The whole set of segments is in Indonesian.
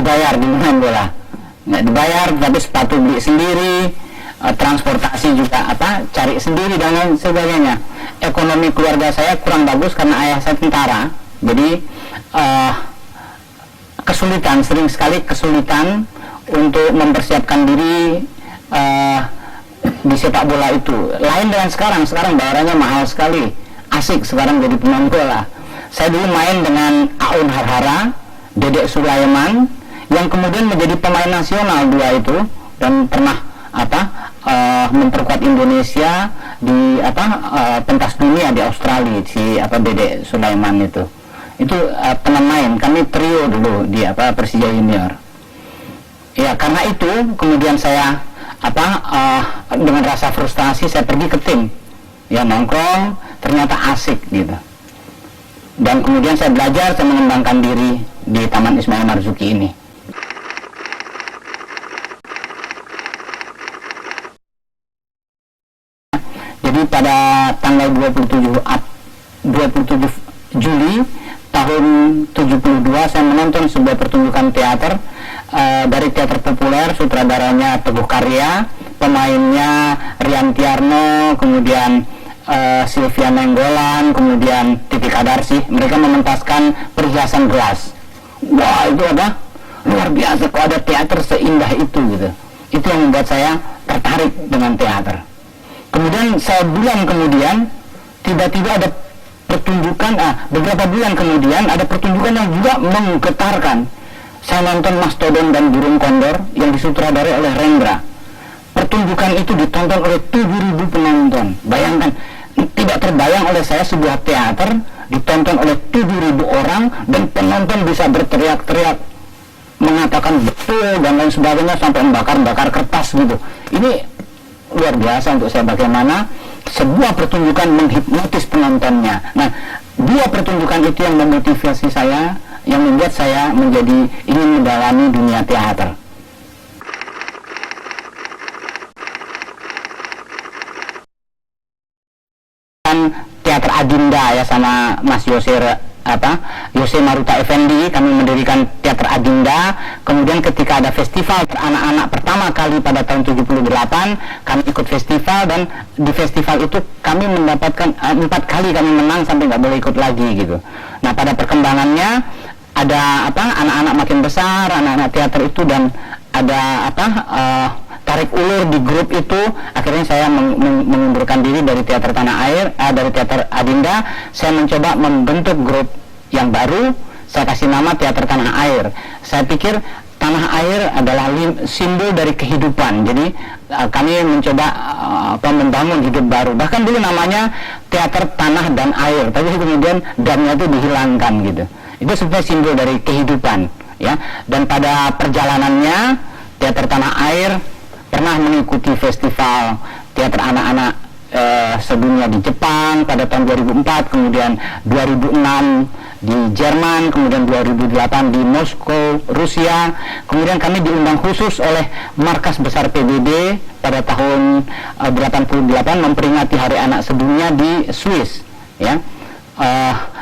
dibayar di main bola, nggak dibayar, tapi sepatu beli sendiri, transportasi juga cari sendiri dan lain sebagainya. Ekonomi keluarga saya kurang bagus karena ayah saya tentara, jadi sering sekali kesulitan untuk mempersiapkan diri di sepak bola itu. Lain dengan sekarang bayarannya mahal sekali, asik sekarang jadi pemain bola. Saya dulu main dengan Aun Harhara, Dedek Sulaiman, yang kemudian menjadi pemain nasional dua itu, dan pernah memperkuat Indonesia di pentas dunia di Australia, si Dedek Sulaiman itu pernah main. Kami trio dulu di Persija Junior. Ya, karena itu kemudian saya dengan rasa frustasi saya pergi ke tim, ya, nongkrong, ternyata asik gitu. Dan kemudian saya belajar, saya mengembangkan diri di Taman Ismail Marzuki ini. Jadi pada tanggal 27 Juli tahun 72 saya menonton sebuah pertunjukan teater dari teater populer, sutradaranya Teguh Karya, pemainnya Rian Tiarno, kemudian Sylvia Nenggolan, kemudian Titi Kadarsi. Mereka mementaskan Perhiasan Gelas. Wah, itu luar biasa, kok ada teater seindah itu gitu. Itu yang membuat saya tertarik dengan teater. Kemudian sebulan kemudian tiba-tiba ada pertunjukan, beberapa bulan kemudian ada pertunjukan yang juga menggetarkan. Saya nonton Mastodon dan Burung Kondor yang disutradarai oleh Rendra. Pertunjukan itu ditonton oleh 7.000 penonton. Bayangkan, tidak terbayang oleh saya sebuah teater ditonton oleh 7.000 orang dan penonton bisa berteriak-teriak mengatakan betul dan lain sebagainya sampai membakar-bakar kertas gitu. Ini luar biasa untuk saya, bagaimana sebuah pertunjukan menghipnotis penontonnya. Nah, dua pertunjukan itu yang memotivasi saya, yang membuat saya menjadi ingin mendalami dunia teater. Teater Adinda ya, sama Mas Yose Maruta Effendi, kami mendirikan Teater Adinda. Kemudian ketika ada festival anak-anak pertama kali pada tahun 78, kami ikut festival, dan di festival itu kami mendapatkan 4 kali kami menang sampai nggak boleh ikut lagi gitu. Nah, pada perkembangannya ada anak-anak makin besar, anak-anak teater itu, dan ada tarik ulur di grup itu. Akhirnya saya mengundurkan diri dari Teater Tanah Air, dari Teater Adinda. Saya mencoba membentuk grup yang baru, saya kasih nama Teater Tanah Air. Saya pikir tanah air adalah simbol dari kehidupan, jadi kami mencoba membangun hidup baru. Bahkan dulu namanya Teater Tanah dan Air, tapi kemudian dannya itu dihilangkan gitu. Itu sebenarnya simbol dari kehidupan ya. Dan pada perjalanannya Teater Tanah Air pernah mengikuti festival teater anak-anak sedunia di Jepang pada tahun 2004, kemudian 2006 di Jerman, kemudian 2008 di Moskow, Rusia. Kemudian kami diundang khusus oleh Markas Besar PBB pada tahun 88 memperingati Hari Anak Sedunia di Swiss ya.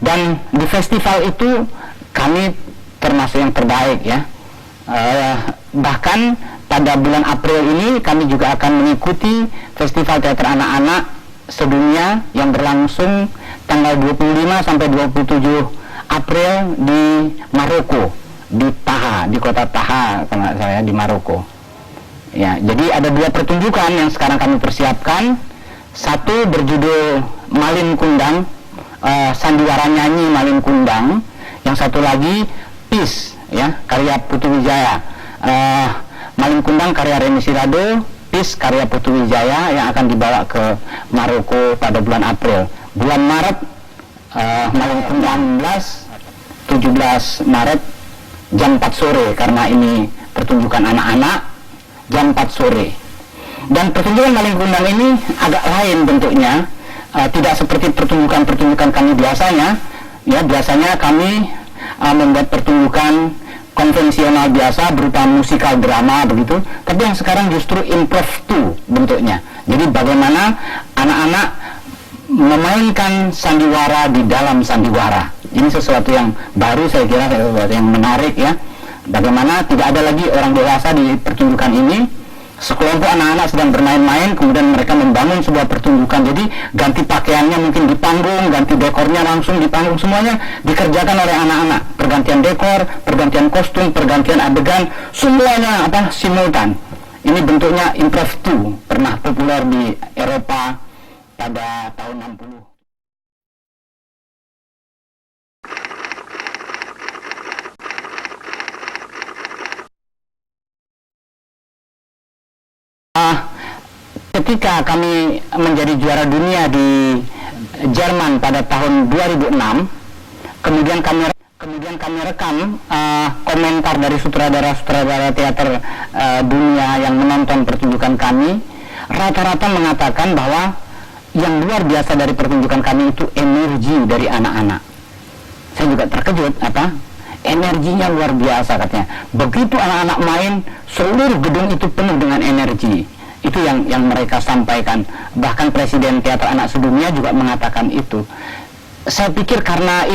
Dan di festival itu kami termasuk yang terbaik ya. Bahkan pada bulan April ini kami juga akan mengikuti Festival Teater Anak-anak Sedunia yang berlangsung tanggal 25 sampai 27 April di Maroko, di Taha, di kota Taha kalau saya, di Maroko. Ya, jadi ada dua pertunjukan yang sekarang kami persiapkan. Satu berjudul Malin Kundang, sandiwara nyanyi Malin Kundang. Yang satu lagi Peace, ya, karya Putu Wijaya. Malin Kundang karya Reni Sirado, Peace karya Putu Wijaya yang akan dibawa ke Maroko pada bulan April. Bulan Maret Malin Kundang 17 Maret jam 4 sore, karena ini pertunjukan anak-anak, jam 4 sore. Dan pertunjukan Malin Kundang ini agak lain bentuknya, tidak seperti pertunjukan-pertunjukan kami biasanya. Ya, biasanya kami membuat pertunjukan konvensional biasa berupa musikal drama begitu, tapi yang sekarang justru improv bentuknya. Jadi bagaimana anak-anak memainkan sandiwara di dalam sandiwara. Ini sesuatu yang baru, saya kira sesuatu yang menarik ya. Bagaimana tidak ada lagi orang dewasa di pertunjukan ini, sekelompok anak-anak sedang bermain-main, kemudian mereka membangun sebuah pertunjukan. Jadi ganti pakaiannya mungkin di panggung, ganti dekornya langsung di panggung, semuanya dikerjakan oleh anak-anak. Pergantian dekor, pergantian kostum, pergantian adegan, semuanya simultan. Ini bentuknya improv 2, pernah populer di Eropa pada tahun 60. Ketika kami menjadi juara dunia di Jerman pada tahun 2006, kemudian kami rekam komentar dari sutradara-sutradara teater dunia yang menonton pertunjukan kami. Rata-rata mengatakan bahwa yang luar biasa dari pertunjukan kami itu energi dari anak-anak. Saya juga terkejut, energinya luar biasa katanya. Begitu anak-anak main, seluruh gedung itu penuh dengan energi. Itu yang mereka sampaikan. Bahkan Presiden Teater Anak Sedunia juga mengatakan itu. Saya pikir karena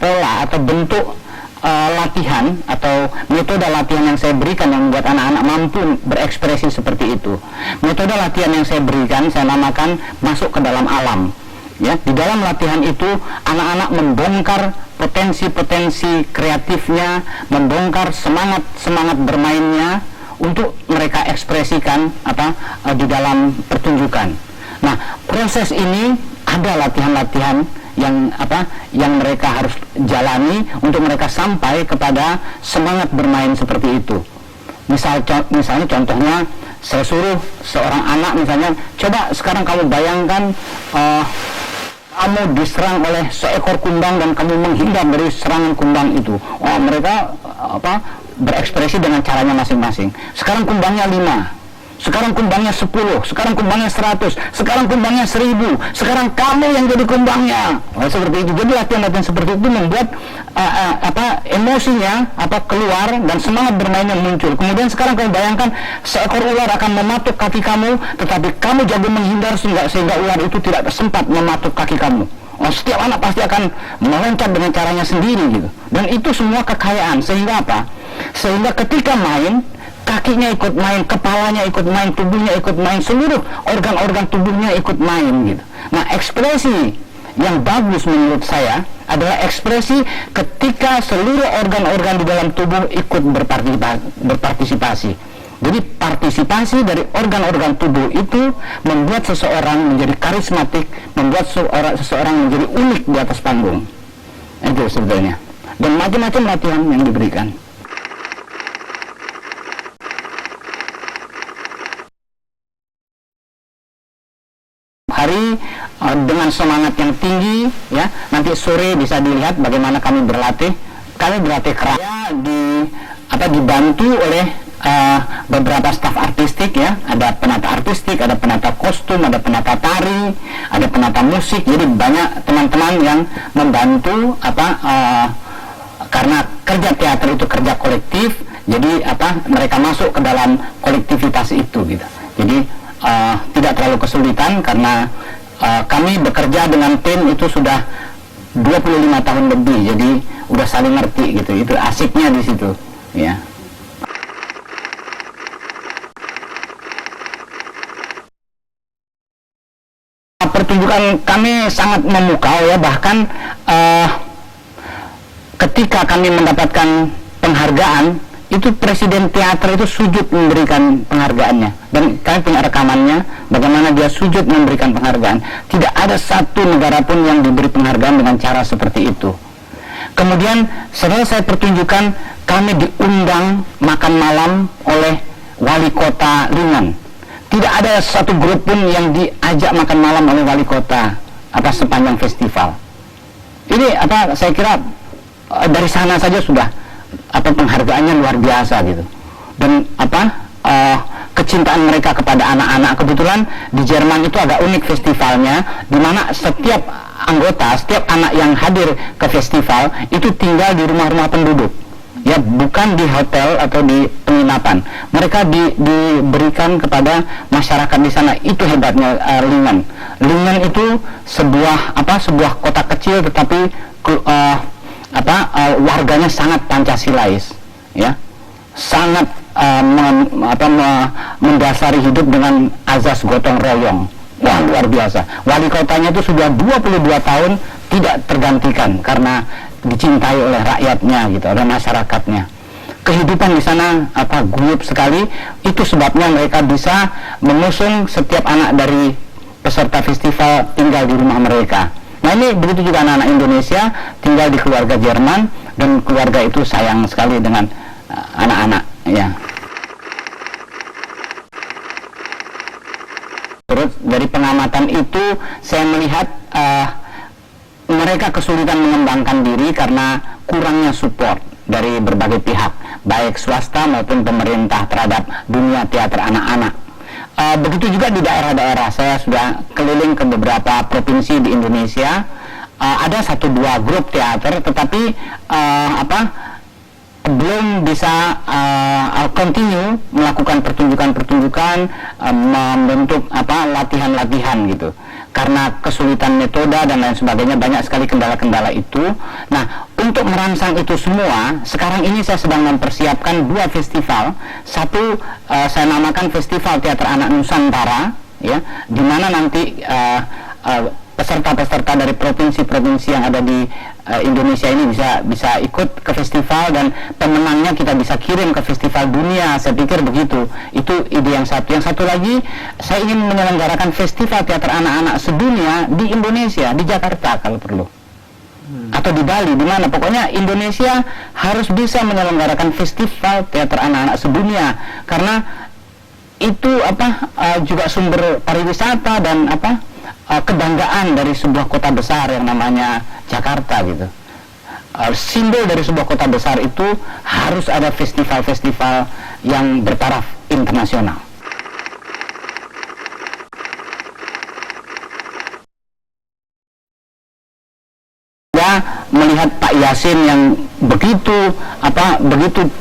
pola atau bentuk latihan atau metode latihan yang saya berikan yang membuat anak-anak mampu berekspresi seperti itu. Metode latihan yang saya berikan saya namakan masuk ke dalam alam. Ya, di dalam latihan itu anak-anak membongkar potensi-potensi kreatifnya, membongkar semangat bermainnya untuk mereka ekspresikan di dalam pertunjukan. Nah, proses ini ada latihan-latihan yang mereka harus jalani untuk mereka sampai kepada semangat bermain seperti itu. Misalnya contohnya saya suruh seorang anak misalnya, coba sekarang kamu bayangkan kamu diserang oleh seekor kumbang dan kamu menghindar dari serangan kumbang itu. Mereka berekspresi dengan caranya masing-masing. Sekarang kumbangnya 5, sekarang kumbangnya 10, sekarang kumbangnya 100, sekarang kumbangnya 1000, sekarang kamu yang jadi kumbangnya. Seperti itu. Jadi latihan-latihan seperti itu membuat emosinya keluar dan semangat bermainnya muncul. Kemudian sekarang kamu bayangkan seekor ular akan mematuk kaki kamu, tetapi kamu jago menghindar sehingga ular itu tidak sempat mematuk kaki kamu. Setiap anak pasti akan meloncat dengan caranya sendiri gitu. Dan itu semua kekayaan. Sehingga sehingga ketika main, kakinya ikut main, kepalanya ikut main, tubuhnya ikut main, seluruh organ-organ tubuhnya ikut main gitu. Nah, ekspresi yang bagus menurut saya adalah ekspresi ketika seluruh organ-organ di dalam tubuh ikut berpartisipasi. Jadi partisipasi dari organ-organ tubuh itu membuat seseorang menjadi karismatik, membuat seseorang menjadi unik di atas panggung. Itu sebetulnya. Dan macam-macam latihan yang diberikan. Hari dengan semangat yang tinggi, ya. Nanti sore bisa dilihat bagaimana kami berlatih. Kami berlatih keras, dibantu oleh beberapa staf artistik, ya. Ada penata artistik, ada penata kostum, ada penata tari, ada penata musik. Jadi banyak teman-teman yang membantu karena kerja teater itu kerja kolektif. Jadi mereka masuk ke dalam kolektivitas itu gitu. Jadi tidak terlalu kesulitan karena kami bekerja dengan tim itu sudah 25 tahun lebih, jadi udah saling ngerti gitu. Itu asiknya di situ, ya. Pertunjukan kami sangat memukau, ya. Bahkan ketika kami mendapatkan penghargaan, itu Presiden Teater itu sujud memberikan penghargaannya, dan kami punya rekamannya bagaimana dia sujud memberikan penghargaan. Tidak ada satu negara pun yang diberi penghargaan dengan cara seperti itu. Kemudian setelah saya pertunjukan, kami diundang makan malam oleh wali kota Lingen. Tidak ada satu grup pun yang diajak makan malam oleh wali kota sepanjang festival. Ini saya kira dari sana saja sudah penghargaannya luar biasa gitu. Dan kecintaan mereka kepada anak-anak. Kebetulan di Jerman itu agak unik festivalnya, di mana setiap anggota, setiap anak yang hadir ke festival itu tinggal di rumah-rumah penduduk, ya, bukan di hotel atau di penginapan. Mereka diberikan kepada masyarakat di sana. Itu hebatnya Lingen. Lingen itu sebuah kota kecil, tetapi warganya sangat Pancasilais. ya, sangat mendasari hidup dengan azas gotong royong. Wah, luar biasa. Wali kotanya itu sudah 22 tahun tidak tergantikan karena dicintai oleh rakyatnya gitu, oleh masyarakatnya. Kehidupan di sana guyup sekali. Itu sebabnya mereka bisa mengusung setiap anak dari peserta festival tinggal di rumah mereka. Nah, ini begitu juga anak-anak Indonesia tinggal di keluarga Jerman, dan keluarga itu sayang sekali dengan anak-anak, ya. Terus dari pengamatan itu saya melihat mereka kesulitan mengembangkan diri karena kurangnya support dari berbagai pihak, baik swasta maupun pemerintah terhadap dunia teater anak-anak. Begitu juga di daerah-daerah. Saya sudah keliling ke beberapa provinsi di Indonesia. Ada 1-2 grup teater, tetapi belum bisa continue melakukan pertunjukan-pertunjukan, membentuk latihan-latihan gitu, karena kesulitan metode dan lain sebagainya. Banyak sekali kendala-kendala itu. Nah, untuk merangsang itu semua, sekarang ini saya sedang mempersiapkan 2 festival. Satu saya namakan Festival Teater Anak Nusantara, ya, di mana nanti peserta-peserta dari provinsi-provinsi yang ada di Indonesia ini bisa ikut ke festival, dan pemenangnya kita bisa kirim ke festival dunia. Saya pikir begitu. Itu ide yang satu. Yang satu lagi, saya ingin menyelenggarakan festival teater anak-anak sedunia di Indonesia, di Jakarta kalau perlu, atau di Bali, di mana pokoknya Indonesia harus bisa menyelenggarakan festival teater anak-anak sedunia, karena itu juga sumber pariwisata dan kebanggaan dari sebuah kota besar yang namanya Jakarta gitu. Simbol dari sebuah kota besar itu harus ada festival-festival yang bertaraf internasional. Melihat Pak Yasin yang begitu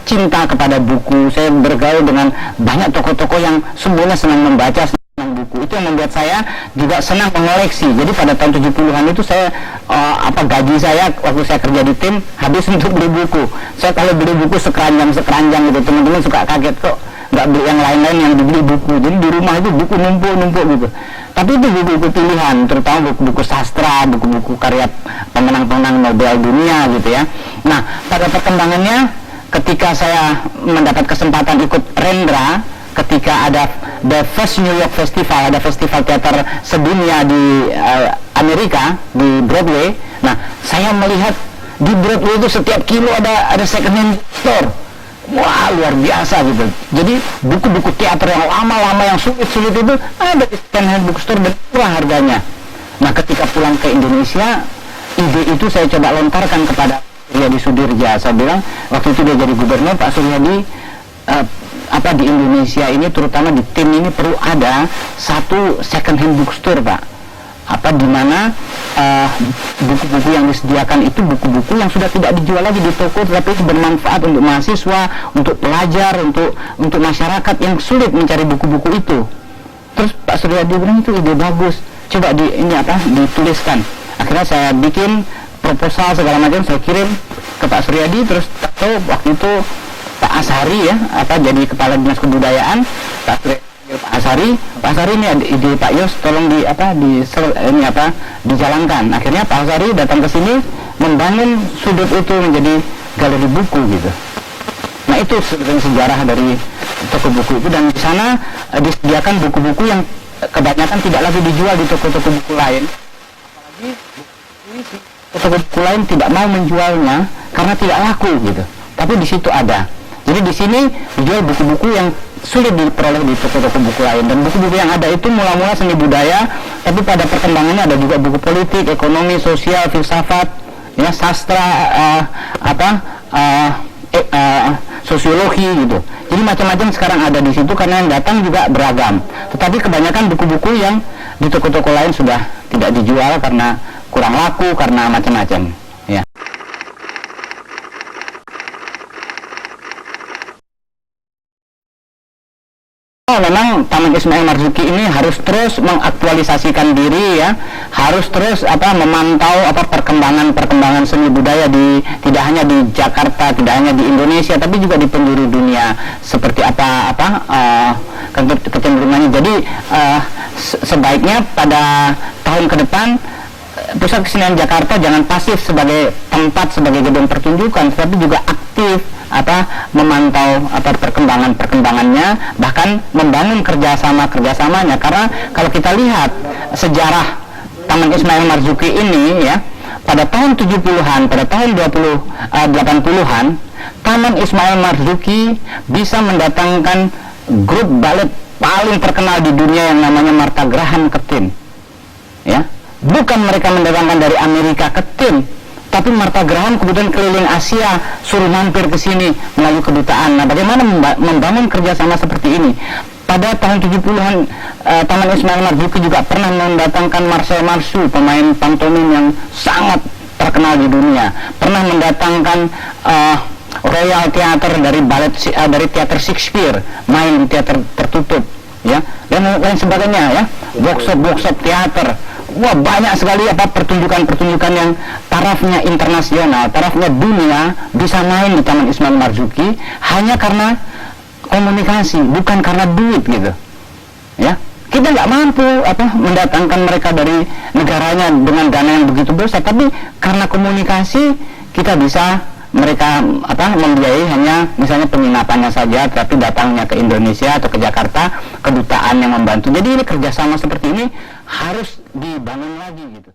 cinta kepada buku. Saya bergaul dengan banyak tokoh-tokoh yang semuanya senang membaca, senang buku. Itu yang membuat saya juga senang mengoleksi. Jadi pada tahun 70-an itu saya gaji saya waktu saya kerja di tim habis untuk beli buku. Saya kalau beli buku sekeranjang gitu, teman-teman suka kaget kok nggak beli yang lain-lain, yang dibeli buku. Jadi di rumah itu buku numpuk gitu. Tapi itu buku-buku pilihan, terutama buku-buku sastra, buku-buku karya pemenang-pemenang Nobel dunia gitu ya. Nah, pada perkembangannya ketika saya mendapat kesempatan ikut Rendra, ketika ada The First New York Festival, ada festival teater sedunia di Amerika, di Broadway. Nah, saya melihat di Broadway itu setiap kilo ada second hand store. Wah, luar biasa gitu. Jadi buku-buku teater yang lama-lama, yang sulit-sulit itu ada di second hand bookstore dan murah harganya. Nah, ketika pulang ke Indonesia, ide itu saya coba lontarkan kepada Suryadi Sudirja. Saya bilang, waktu itu dia jadi gubernur, Pak Suryadi, di Indonesia ini, terutama di tim ini perlu ada satu second hand bookstore, Pak. Di mana buku-buku yang disediakan itu buku-buku yang sudah tidak dijual lagi di toko, tetapi bermanfaat untuk mahasiswa, untuk pelajar, untuk masyarakat yang sulit mencari buku-buku itu. Terus Pak Suryadi bilang itu ide bagus, coba dituliskan. Akhirnya saya bikin proposal segala macam, saya kirim ke Pak Suryadi. Terus waktu itu Pak Ashari jadi kepala dinas kebudayaan, Pak Ashari ini ada ide Pak Yos, tolong dijalankan. Akhirnya Pak Ashari datang ke sini membangun sudut itu menjadi galeri buku gitu. Nah, itu sebenarnya sejarah dari toko buku itu, dan di sana disediakan buku-buku yang kebanyakan tidak lagi dijual di toko-toko buku lain. Apalagi toko buku lain tidak mau menjualnya karena tidak laku gitu. Tapi di situ ada. Jadi di sini dijual buku-buku yang sulit diperoleh di toko-toko buku lain, dan buku-buku yang ada itu mula-mula seni budaya, tapi pada perkembangannya ada juga buku politik, ekonomi, sosial, filsafat, ya, sastra, sosiologi gitu. Jadi macam-macam sekarang ada di situ karena yang datang juga beragam. Tetapi kebanyakan buku-buku yang di toko-toko lain sudah tidak dijual karena kurang laku, karena macam-macam. Ya. Memang memang Taman Ismail Marzuki ini harus terus mengaktualisasikan diri ya, harus terus memantau perkembangan seni budaya tidak hanya di Jakarta, tidak hanya di Indonesia, tapi juga di penjuru dunia seperti kecenderungannya. Jadi sebaiknya pada tahun ke depan Pusat Kesenian Jakarta jangan pasif sebagai tempat, sebagai gedung pertunjukan, tetapi juga aktif memantau perkembangannya, bahkan membangun kerjasamanya. Karena kalau kita lihat sejarah Taman Ismail Marzuki ini ya, pada tahun 70-an, pada tahun 80-an, Taman Ismail Marzuki bisa mendatangkan grup balet paling terkenal di dunia yang namanya Martha Graham ke tim. Ya, bukan mereka mendatangkan dari Amerika ke tim, tapi Martha Graham kemudian keliling Asia, suruh mampir ke sini melalui kedutaan. Nah, bagaimana membangun kerjasama seperti ini? Pada tahun 70-an, Taman Ismail Marzuki juga pernah mendatangkan Marcel Marceau, pemain pantomim yang sangat terkenal di dunia. Pernah mendatangkan Royal Theater dari teater Shakespeare, main di teater tertutup, ya, dan lain sebagainya, ya, workshop teater. Wah, banyak sekali pertunjukan-pertunjukan yang tarafnya internasional, tarafnya dunia bisa main di Taman Ismail Marzuki hanya karena komunikasi, bukan karena duit gitu. Ya, kita nggak mampu mendatangkan mereka dari negaranya dengan dana yang begitu besar, tapi karena komunikasi kita bisa mereka membiayai hanya misalnya penginapannya saja, tapi datangnya ke Indonesia atau ke Jakarta, kedutaan yang membantu. Jadi ini kerjasama seperti ini harus dibangun lagi gitu.